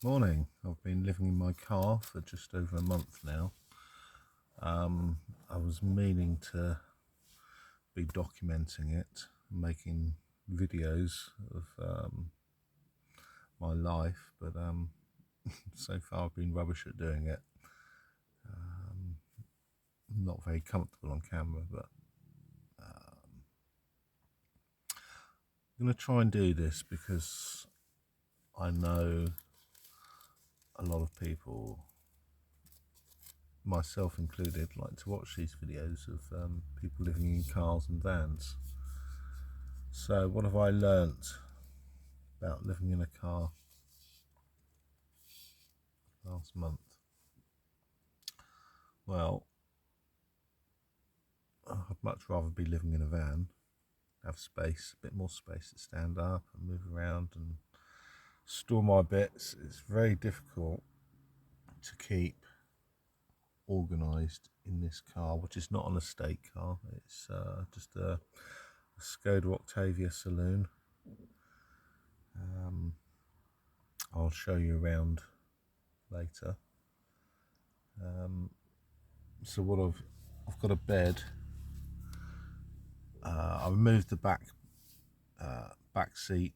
Morning. I've been living in my car for just over a month now. I was meaning to be documenting it, making videos of my life, but so far I've been rubbish at doing it. Not very comfortable on camera, but I'm going to try and do this because I know a lot of people, myself included, like to watch these videos of people living in cars and vans. So what have I learnt about living in a car last month? Well, I'd much rather be living in a van, have space, a bit more space to stand up and move around and store my bits. It's very difficult to keep organised in this car, which is not an estate car. It's just a Skoda Octavia saloon. I'll show you around later. So what I've got a bed. I removed the back seat,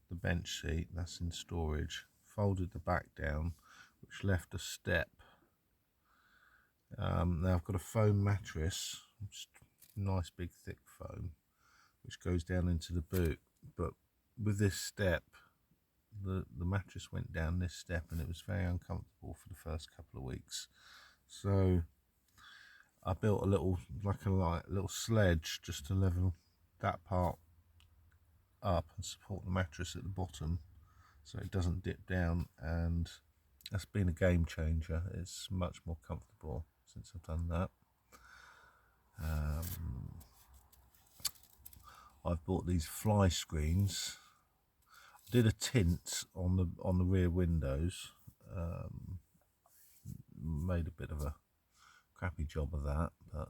the bench seat, that's in storage. Folded the back down, which left a step. Now I've got a foam mattress, nice big thick foam, which goes down into the boot. But with this step, the mattress went down this step, and it was very uncomfortable for the first couple of weeks. So I built a little little sledge just to level that part up and support the mattress at the bottom so it doesn't dip down, and that's been a game changer. It's much more comfortable since I've done that. I've bought these fly screens. I did a tint on the rear windows, made a bit of a crappy job of that, but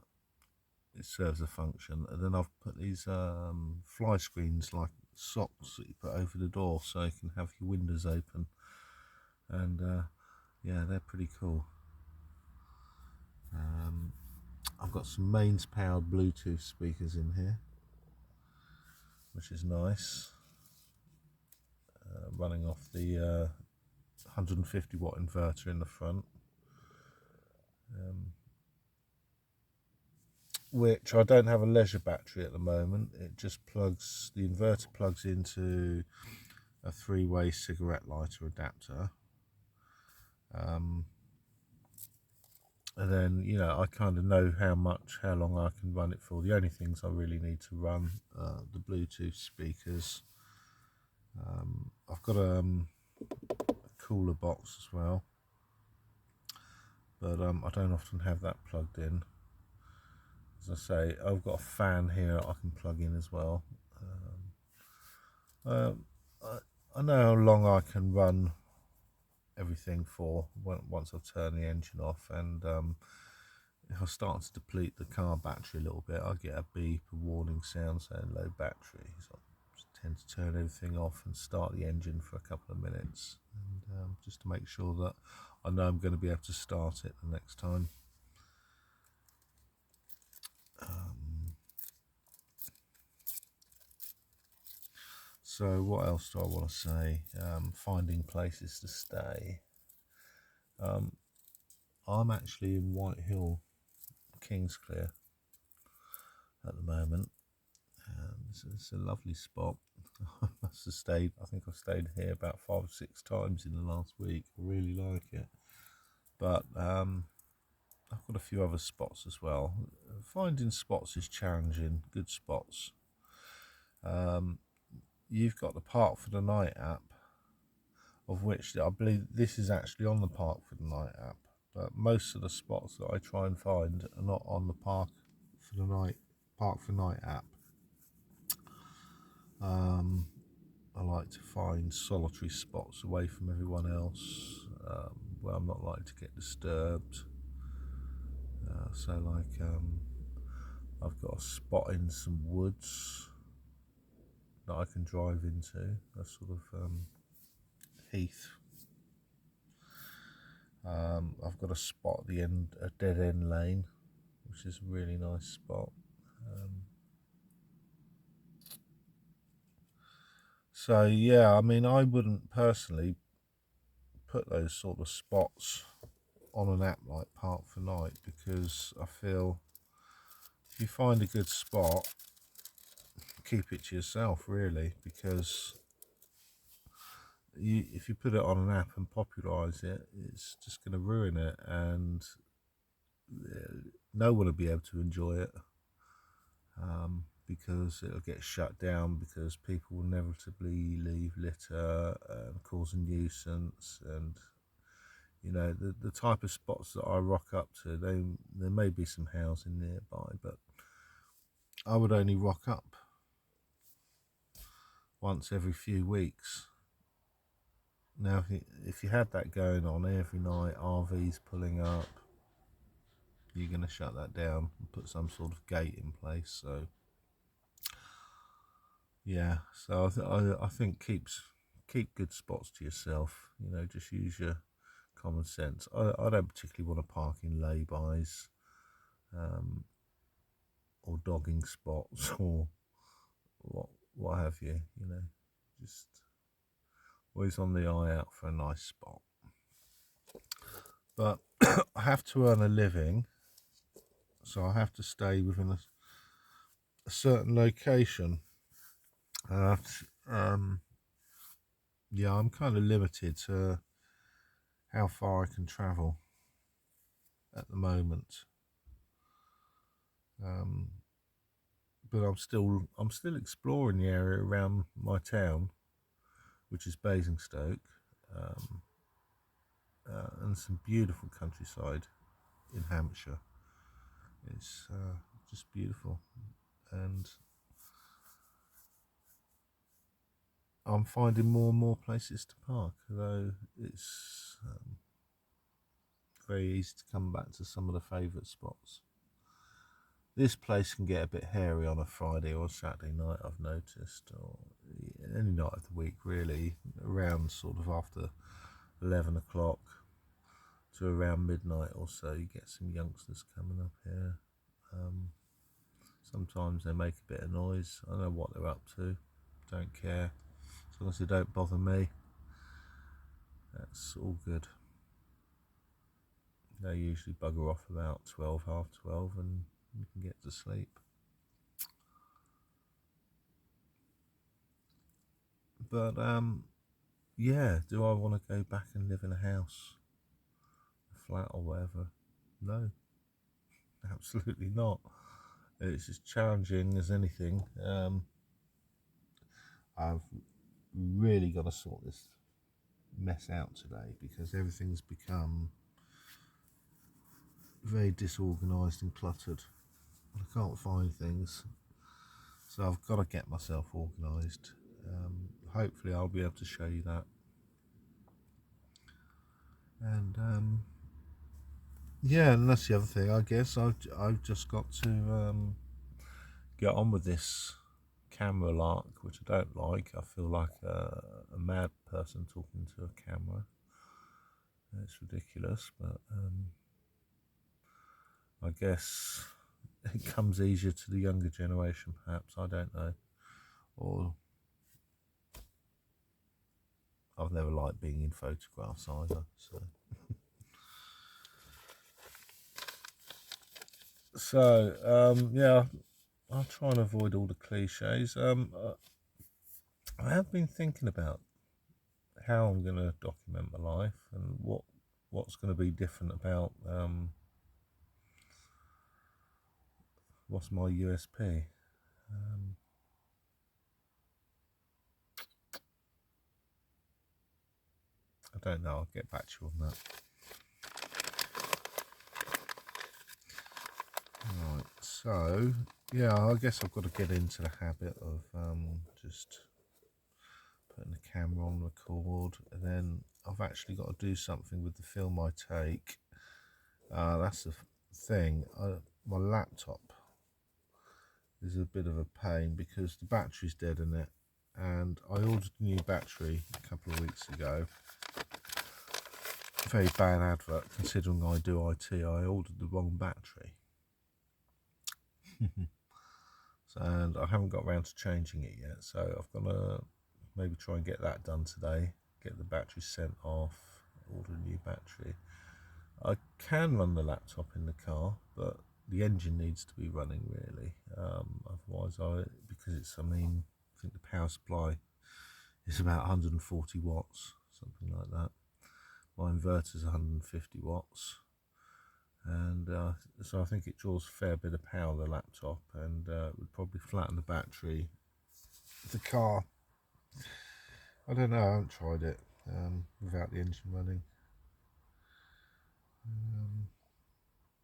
it serves a function. And then I've put these fly screens like socks that you put over the door so you can have your windows open, and yeah, they're pretty cool. I've got some mains powered Bluetooth speakers in here, which is nice, running off the 150 watt inverter in the front, which I don't have a leisure battery at the moment. It just plugs, the inverter plugs into a 3-way cigarette lighter adapter. And then, you know, I kind of know how long I can run it for. The only things I really need to run the Bluetooth speakers. I've got a cooler box as well, but I don't often have that plugged in. As I say, I've got a fan here I can plug in as well. I know how long I can run everything for once I've turned the engine off, and if I start to deplete the car battery a little bit, I get a beep, a warning sound saying low battery. So I just tend to turn everything off and start the engine for a couple of minutes, and just to make sure that I know I'm going to be able to start it the next time. So what else do I want to say? Finding places to stay. I'm actually in White Hill, Kingsclear at the moment. It's a lovely spot. I must have stayed, I think I've stayed here about 5 or 6 times in the last week. I really like it. But I've got a few other spots as well. Finding spots is challenging, good spots. You've got the Park for the Night app, of which I believe this is actually on the Park for the Night app, but most of the spots that I try and find are not on the Park for Night app. I like to find solitary spots away from everyone else, where I'm not likely to get disturbed. I've got a spot in some woods that I can drive into. A sort of heath. I've got a spot at the end, a dead end lane, which is a really nice spot. So yeah, I mean, I wouldn't personally put those sort of spots on an app like Park for Night, because I feel if you find a good spot, keep it to yourself really, because if you put it on an app and popularize it, it's just going to ruin it, and no one will be able to enjoy it, because it'll get shut down, because people will inevitably leave litter and cause a nuisance. And you know, the type of spots that I rock up to, there may be some housing nearby, but I would only rock up once every few weeks. Now, if you had that going on every night, RVs pulling up, you're going to shut that down and put some sort of gate in place. So, yeah. So I think keep good spots to yourself. You know, just use your common sense. I don't particularly want to park in lay-bys, or dogging spots, or what have you. You know, just always on the eye out for a nice spot. But I have to earn a living, so I have to stay within a certain location. Yeah, I'm kind of limited to how far I can travel at the moment. But I'm still exploring the area around my town, which is Basingstoke, and some beautiful countryside in Hampshire. It's just beautiful, and I'm finding more and more places to park, although it's very easy to come back to some of the favourite spots. This place can get a bit hairy on a Friday or Saturday night, I've noticed, or any night of the week really, around sort of after 11 o'clock to around midnight or so. You get some youngsters coming up here. Sometimes they make a bit of noise. I don't know what they're up to, don't care, as long as they don't bother me. That's all good. They usually bugger off about 12, half 12, and you can get to sleep. But yeah, do I want to go back and live in a house, a flat or whatever? No, absolutely not. It's as challenging as anything. I've really got to sort this mess out today, because everything's become very disorganised and cluttered. I can't find things, so I've got to get myself organised. Hopefully I'll be able to show you that. And yeah, and that's the other thing. I guess I've just got to get on with this camera lark, which I don't like. I feel like a mad person talking to a camera. It's ridiculous, but I guess it comes easier to the younger generation, perhaps. I don't know. Or I've never liked being in photographs either. So yeah, I'll try and avoid all the cliches. I have been thinking about how I'm going to document my life, and what's going to be different about what's my USP. I don't know. I'll get back to you on that. Right. So yeah, I guess I've got to get into the habit of just putting the camera on record, and then I've actually got to do something with the film I take. That's the thing. My laptop is a bit of a pain because the battery's dead in it, and I ordered a new battery a couple of weeks ago. Very bad advert, considering I do IT. I ordered the wrong battery. And I haven't got around to changing it yet, so I've got to maybe try and get that done today, get the battery sent off, order a new battery. I can run the laptop in the car, but the engine needs to be running really. Otherwise, because it's, I think the power supply is about 140 watts, something like that. My inverter's 150 watts, and so I think it draws a fair bit of power, the laptop, and would probably flatten the battery. The car, I don't know, I haven't tried it without the engine running.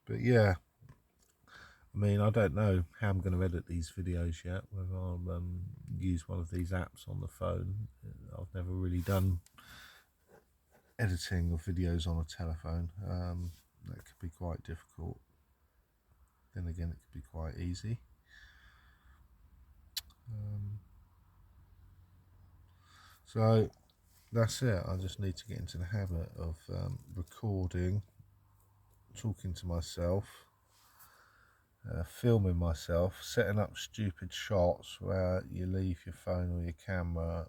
But yeah, I don't know how I'm going to edit these videos yet, whether I'll use one of these apps on the phone. I've never really done editing of videos on a telephone. That could be quite difficult. Then again, it could be quite easy. So that's it. I just need to get into the habit of recording, talking to myself, filming myself, setting up stupid shots where you leave your phone or your camera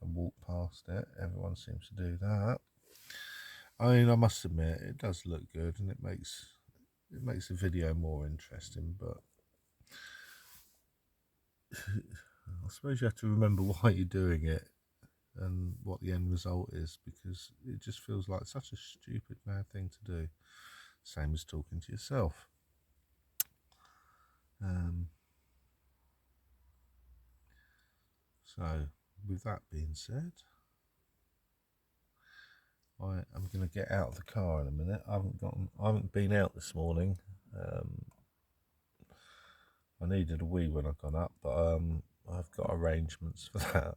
and walk past it. Everyone seems to do that. I must admit, it does look good, and it makes the video more interesting, but I suppose you have to remember why you're doing it and what the end result is, because it just feels like such a stupid, mad thing to do. Same as talking to yourself. So, with that being said, I am going to get out of the car in a minute. I haven't been out this morning. I needed a wee when I got up, but I've got arrangements for that.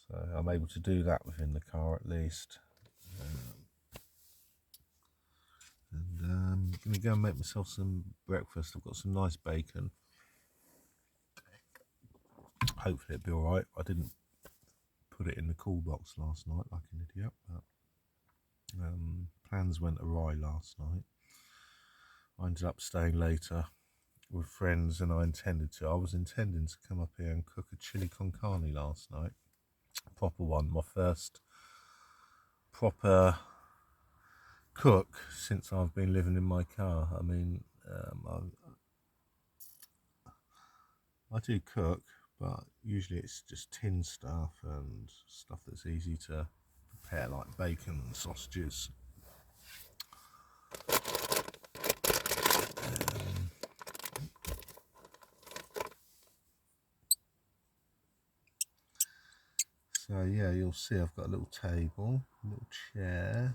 So I'm able to do that within the car at least. And I'm going to go and make myself some breakfast. I've got some nice bacon. Hopefully it'll be alright. I didn't put it in the cool box last night like an idiot, but plans went awry last night. I ended up staying later with friends than I intended to. I was intending to come up here and cook a chili con carne last night. A proper one. My first proper cook since I've been living in my car. I do cook, but usually it's just tin stuff and stuff that's easy to prepare, like bacon and sausages. So yeah, you'll see I've got a little table, a little chair,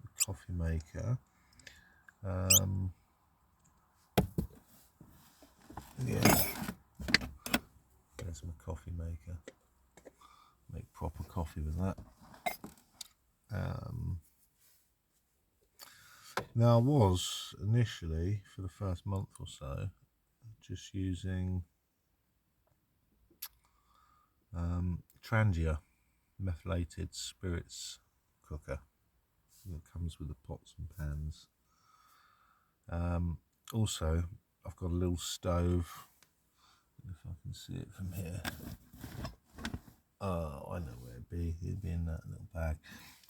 a coffee maker. Yeah, there's my coffee maker. Make proper coffee with that. Now I was initially, for the first month or so, just using Trangia methylated spirits cooker. It comes with the pots and pans. Also, I've got a little stove. If I can see it from here. Oh, I know where it'd be. It'd be in that little bag.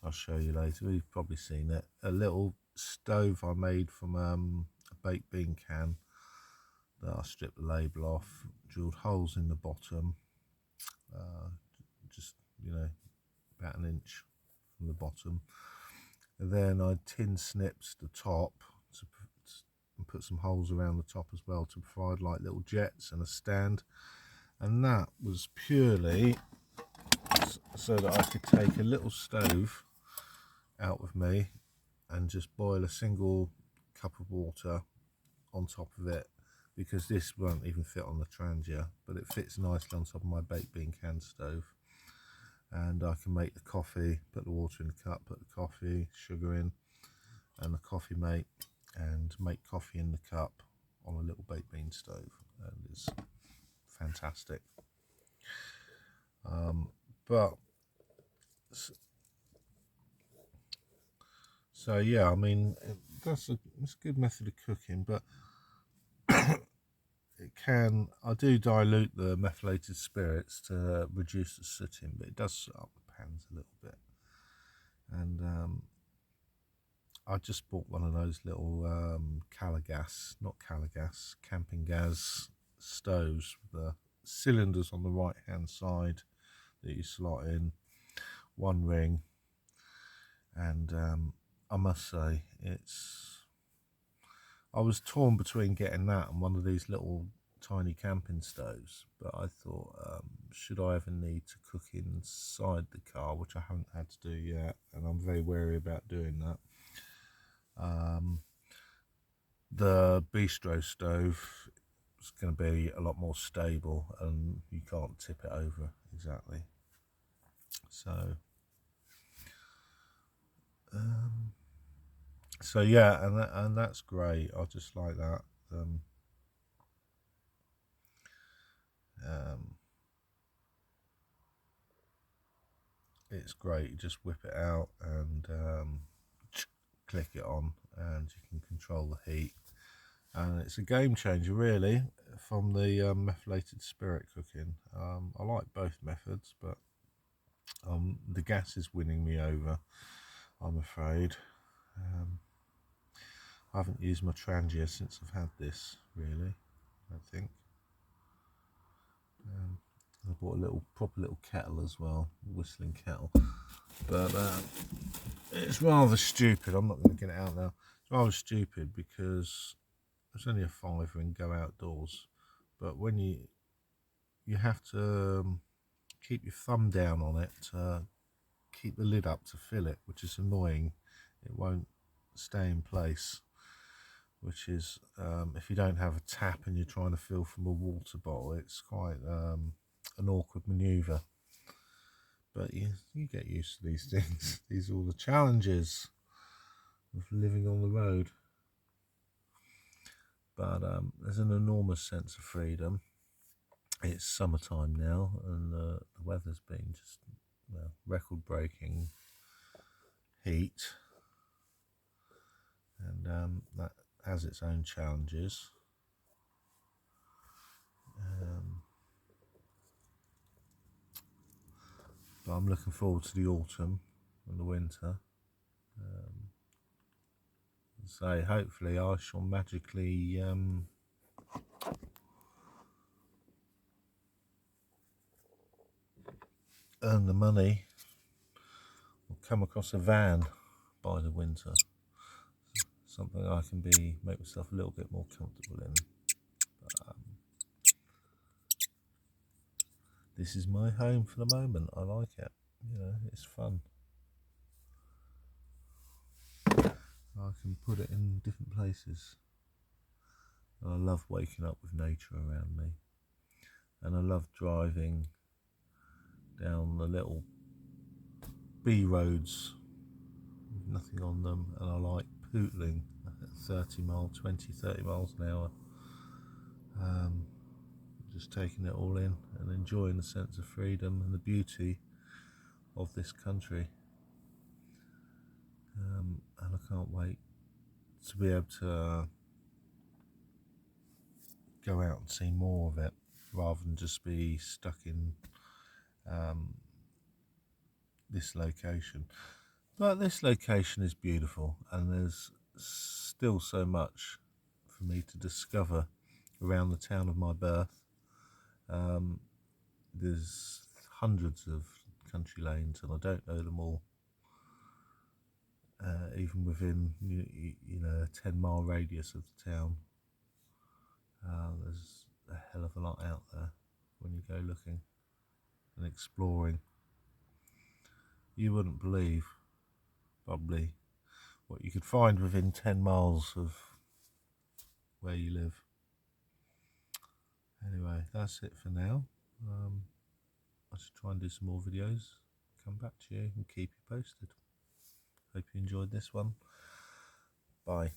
I'll show you later. You've probably seen it. A little stove I made from a baked bean can that I stripped the label off, drilled holes in the bottom, just about an inch from the bottom, and then I tin snipped the top and put some holes around the top as well to provide like little jets and a stand, and that was purely so that I could take a little stove out with me and just boil a single cup of water on top of it, because this won't even fit on the Trangia, but it fits nicely on top of my baked bean can stove. And I can make the coffee, put the water in the cup, put the coffee, sugar in, and the coffee mate, and make coffee in the cup on a little baked bean stove. And it's fantastic. But so yeah, I mean, it's a good method of cooking, but I do dilute the methylated spirits to reduce the sooting, but it does soak up the pans a little bit. And I just bought one of those little camping gas stoves with the cylinders on the right hand side that you slot in, one ring. And I must say, I was torn between getting that and one of these little tiny camping stoves, but I thought, should I ever need to cook inside the car, which I haven't had to do yet, and I'm very wary about doing that. The bistro stove is going to be a lot more stable, and you can't tip it over exactly. So yeah, and that's great. I just like that. It's great. You just whip it out and click it on, and you can control the heat. And it's a game changer, really, from the methylated spirit cooking. I like both methods, but the gas is winning me over, I'm afraid. I haven't used my Trangia since I've had this, really, I think. I bought a proper little kettle as well, whistling kettle. But it's rather stupid. I'm not going to get it out now. It's rather stupid because it's only a £5 and go outdoors. But when you have to keep your thumb down on it to keep the lid up to fill it, which is annoying. It won't stay in place, which is if you don't have a tap and you're trying to fill from a water bottle, it's quite an awkward maneuver. But you get used to these things. These are all the challenges of living on the road. But there's an enormous sense of freedom. It's summertime now, and the weather's been just record-breaking heat, and that has its own challenges. But I'm looking forward to the autumn and the winter. So hopefully I shall magically earn the money or come across a van by the winter. Something I can make myself a little bit more comfortable in. But, this is my home for the moment. I like it. It's fun. I can put it in different places. And I love waking up with nature around me. And I love driving down the little B roads with nothing on them. And I like pootling at 30 miles an hour. Just taking it all in and enjoying the sense of freedom and the beauty of this country. And I can't wait to be able to go out and see more of it rather than just be stuck in this location. But this location is beautiful, and there's still so much for me to discover around the town of my birth. There's hundreds of country lanes, and I don't know them all. Even within a 10-mile radius of the town, there's a hell of a lot out there when you go looking and exploring. You wouldn't believe probably what you could find within 10 miles of where you live. Anyway, that's it for now. I should try and do some more videos, come back to you and keep you posted. Hope you enjoyed this one. Bye.